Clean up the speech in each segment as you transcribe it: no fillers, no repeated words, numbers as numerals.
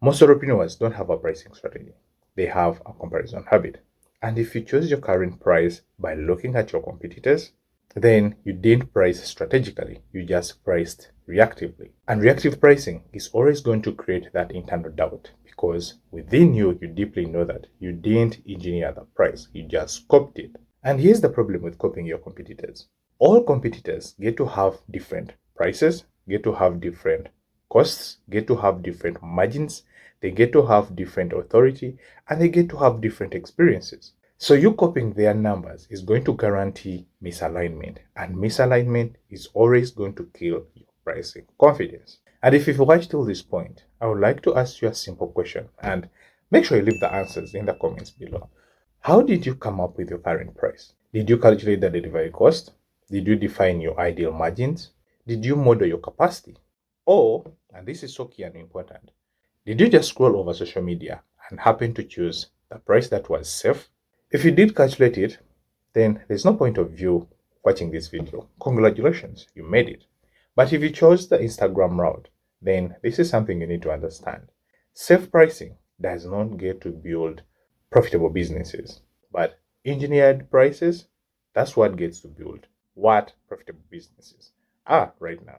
Most entrepreneurs don't have a pricing strategy. They have a comparison habit. And if you choose your current price by looking at your competitors, then you didn't price strategically. You just priced reactively. And reactive pricing is always going to create that internal doubt because within you, you deeply know that you didn't engineer the price. You just copied it. And here's the problem with copying your competitors. All competitors get to have different prices, get to have different costs, get to have different margins, they get to have different authority, and they get to have different experiences. So you copying their numbers is going to guarantee misalignment, and misalignment is always going to kill your pricing confidence. And if you've watched till this point, I would like to ask you a simple question, and make sure you leave the answers in the comments below. How did you come up with your current price? Did you calculate the delivery cost? Did you define your ideal margins? Did you model your capacity? Or, and this is so key and important, did you just scroll over social media and happen to choose the price that was safe? If you did calculate it, then there's no point of you watching this video. Congratulations, you made it. But if you chose the Instagram route, then this is something you need to understand. Safe pricing does not get to build profitable businesses, but engineered prices, that's what gets to build what profitable businesses are right now.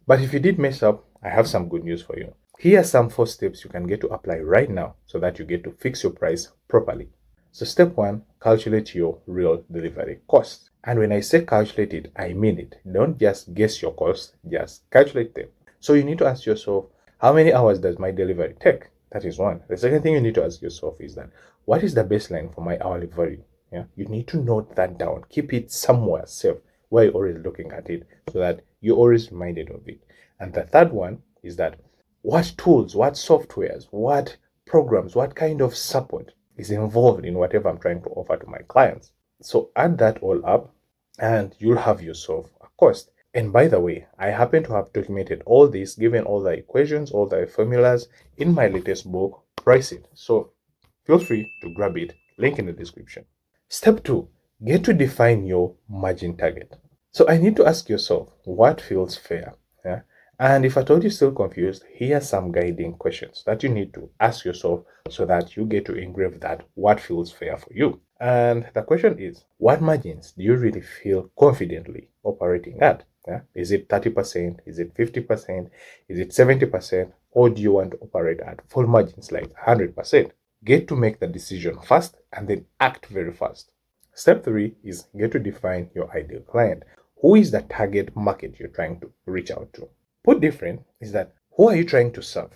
But if you did mess up, I have some good news for you. Here are some 4 steps you can get to apply right now so that you get to fix your price properly. So step 1, calculate your real delivery cost. And when I say calculate it, I mean it. Don't just guess your cost, just calculate them. So you need to ask yourself, how many hours does my delivery take? That is one. The second thing you need to ask yourself is that, what is the baseline for my hourly value? Yeah, you need to note that down. Keep it somewhere safe where you're always looking at it so that you're always reminded of it. And the third one is that, what tools, what softwares, what programs, what kind of support is involved in whatever I'm trying to offer to my clients. So add that all up and you'll have yourself a cost. And by the way, I happen to have documented all this, given all the equations, all the formulas in my latest book, Price It. So feel free to grab it, link in the description. Step 2, get to define your margin target. So I need to ask yourself, what feels fair? Yeah? And if at all you're still confused, here are some guiding questions that you need to ask yourself so that you get to engrave that what feels fair for you. And the question is, what margins do you really feel confidently operating at? Yeah? Is it 30%? Is it 50%? Is it 70%? Or do you want to operate at full margins like 100%? Get to make the decision fast and then act very fast. Step 3 is get to define your ideal client. Who is the target market you're trying to reach out to? Put different is that, who are you trying to serve?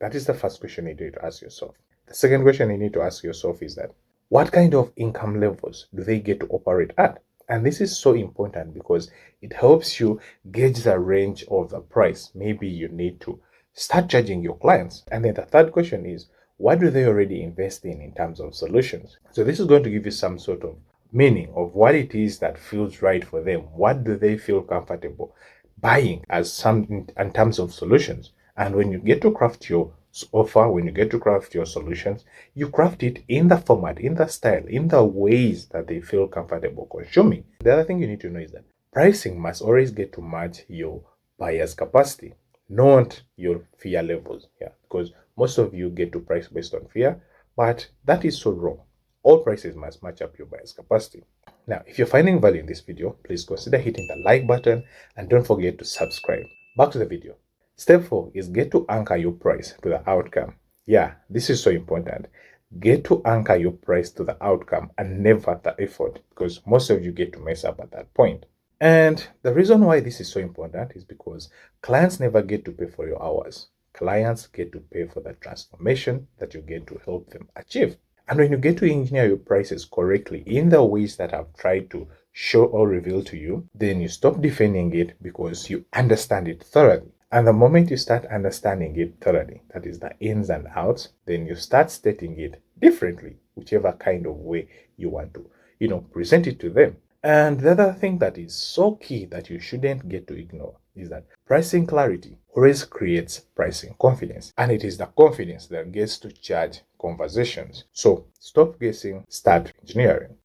That is the first question you need to ask yourself. The second question you need to ask yourself is that, what kind of income levels do they get to operate at? And this is so important because it helps you gauge the range of the price. Maybe you need to start charging your clients. And then the third question is, what do they already invest in terms of solutions? So this is going to give you some sort of meaning of what it is that feels right for them. What do they feel comfortable buying as some in terms of solutions? And when you get to craft your offer, when you get to craft your solutions, you craft it in the format, in the style, in the ways that they feel comfortable consuming. The other thing you need to know is that pricing must always get to match your buyer's capacity, not your fear levels. Yeah, because most of you get to price based on fear, but that is so wrong. All prices must match up your buyer's capacity. Now, if you're finding value in this video, please consider hitting the like button and don't forget to subscribe. Back to the video. Step 4 is get to anchor your price to the outcome. Yeah, this is so important. Get to anchor your price to the outcome and never the effort, because most of you get to mess up at that point. And the reason why this is so important is because clients never get to pay for your hours. Clients get to pay for the transformation that you get to help them achieve. And when you get to engineer your prices correctly in the ways that I've tried to show or reveal to you, then you stop defending it because you understand it thoroughly. And the moment you start understanding it thoroughly, that is the ins and outs, then you start stating it differently, whichever kind of way you want to, present it to them. And the other thing that is so key that you shouldn't get to ignore is that pricing clarity always creates pricing confidence. And it is the confidence that gets to charge conversations. So stop guessing, start engineering.